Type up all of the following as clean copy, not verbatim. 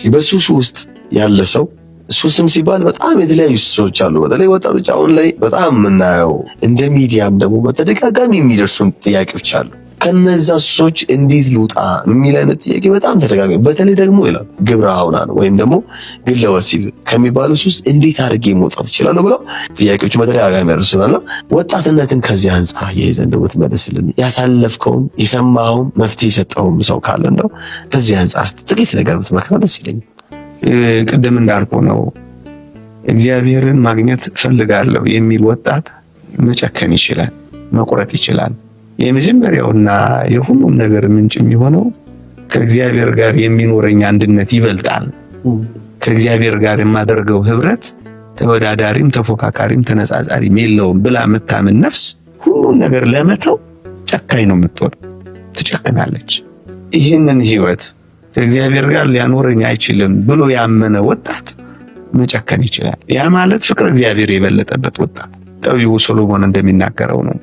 በሱስ ውስጥ ያለ ሰው ሱስም ሲባል በጣም የተለያዩ ሱሶች አሉ። በተለይ ወጣቶች አሁን ላይ በጣም የምናየው እንደ ሚዲያም ደግሞ በተደጋጋሚ የሚደርሱን ጥያቄዎች አሉ። ከነዛ ሱሶች እንዴት ልውጣ የሚል አይነት ጥያቄ በጣም ተደጋጋሚ። በተለይ ደግሞ ይላል ግብረ ሐውናን ወይም ደግሞ ግለ ወሲብ ከሚባሉ ሱስ እንዴት አድርጌ መውጣት ይችላል ብለው ጥያቄዎች በተደጋጋሚ ያደርሱናልና ወጣትነትን ከዚህ አንጻር አያይዘህ እንደው ብትመልስልን፣ ያሳለፍከውን የሰማኸውን መፍትሄ የሰጠውን ሰው ካለ እንደው ከዚህ አንጻር ጥቂት ነገር ብትመክረን ደስ ይለኛል። ቅድም እንዳልኩህ ነው እግዚአብሔርን ማግኘት ፈልጋለሁ የሚል ወጣት መጨከን ይችላል፣ መቁረጥ ይችላል። የመጀመሪያውና የሁሉም ነገር ምንጭ የሚሆነው ከእግዚአብሔር ጋር የሚኖረኝ አንድነት ይበልጣል። ከእግዚአብሔር ጋር የማደርገው ህብረት ተወዳዳሪም ተፎካካሪም ተነጻጻሪም የለውም ብላ የምታምን ነፍስ ሁሉን ነገር ለመተው ጨካኝ ነው የምትሆነው፣ ትጨክናለች። ይህንን ህይወት ከእግዚአብሔር ጋር ሊያኖረኝ አይችልም ብሎ ያመነ ወጣት መጨከን ይችላል። ያ ማለት ፍቅር እግዚአብሔር የበለጠበት ወጣት። ጠቢቡ ሰሎሞን እንደሚናገረው ነው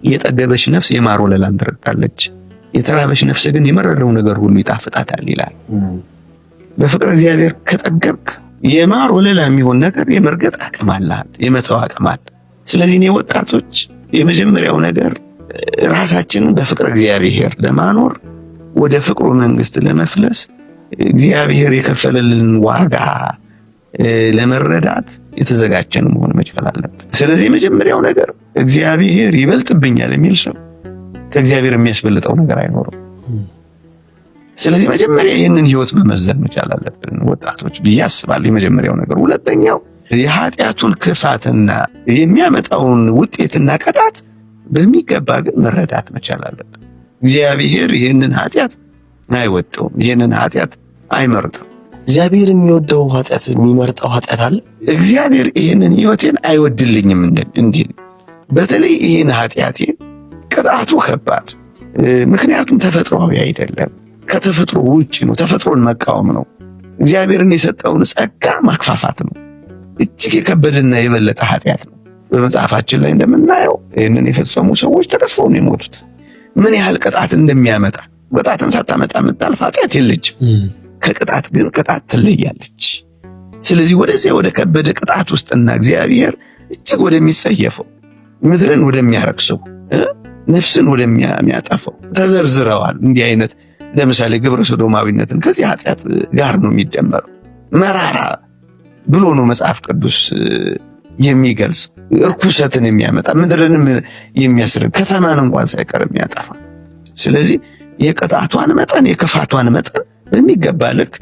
የጠገበች ነፍስ የማር ወለላን ትረግጣለች፣ የተራበች ነፍስ ግን የመረረው ነገር ሁሉ ይጣፍጣታል ይላል። በፍቅር እግዚአብሔር ከጠገብክ የማር ወለላ የሚሆን ነገር የመርገጥ አቅም አላት፣ የመተው አቅም አለ። ስለዚህ እኔ ወጣቶች የመጀመሪያው ነገር ራሳችንን በፍቅር እግዚአብሔር ለማኖር ወደ ፍቅሩ መንግስት ለመፍለስ እግዚአብሔር የከፈለልን ዋጋ ለመረዳት የተዘጋጀን መሆን መቻል አለብን። ስለዚህ የመጀመሪያው ነገር እግዚአብሔር ይበልጥብኛል የሚል ሰው ከእግዚአብሔር የሚያስበልጠው ነገር አይኖርም። ስለዚህ መጀመሪያ ይህንን ህይወት መመዘን መቻል አለብን ወጣቶች ብዬ አስባለሁ። የመጀመሪያው ነገር። ሁለተኛው የኃጢአቱን ክፋትና የሚያመጣውን ውጤትና ቅጣት በሚገባ ግን መረዳት መቻል አለብን። እግዚአብሔር ይህንን ኃጢአት አይወደውም፣ ይህንን ኃጢአት አይመርጥም። እግዚአብሔር የሚወደው ኃጢአት የሚመርጠው ኃጢአት አለ። እግዚአብሔር ይህንን ህይወቴን አይወድልኝም እንዲል በተለይ ይህን ኃጢአቴን ቅጣቱ ከባድ፣ ምክንያቱም ተፈጥሯዊ አይደለም፣ ከተፈጥሮ ውጭ ነው፣ ተፈጥሮን መቃወም ነው፣ እግዚአብሔርን የሰጠውን ጸጋ ማክፋፋት ነው። እጅግ የከበደና የበለጠ ኃጢአት ነው። በመጽሐፋችን ላይ እንደምናየው ይህንን የፈጸሙ ሰዎች ተቀስፈው ነው የሞቱት። ምን ያህል ቅጣት እንደሚያመጣ ቅጣትን ሳታመጣ የምታልፍ ኃጢአት የለችም። ከቅጣት ግን ቅጣት ትለያለች። ስለዚህ ወደዚያ ወደ ከበደ ቅጣት ውስጥና እግዚአብሔር እጅግ ወደሚጸየፈው ምድርን ወደሚያረክሰው ነፍስን ወደሚያጠፋው ተዘርዝረዋል። እንዲህ አይነት ለምሳሌ ግብረ ሰዶማዊነትን ከዚህ ኃጢአት ጋር ነው የሚደመረው። መራራ ብሎ ነው መጽሐፍ ቅዱስ የሚገልጽ። እርኩሰትን የሚያመጣ ምድርንም የሚያስርብ ከተማን እንኳን ሳይቀር የሚያጠፋ። ስለዚህ የቅጣቷን መጠን የክፋቷን መጠን በሚገባ ልክ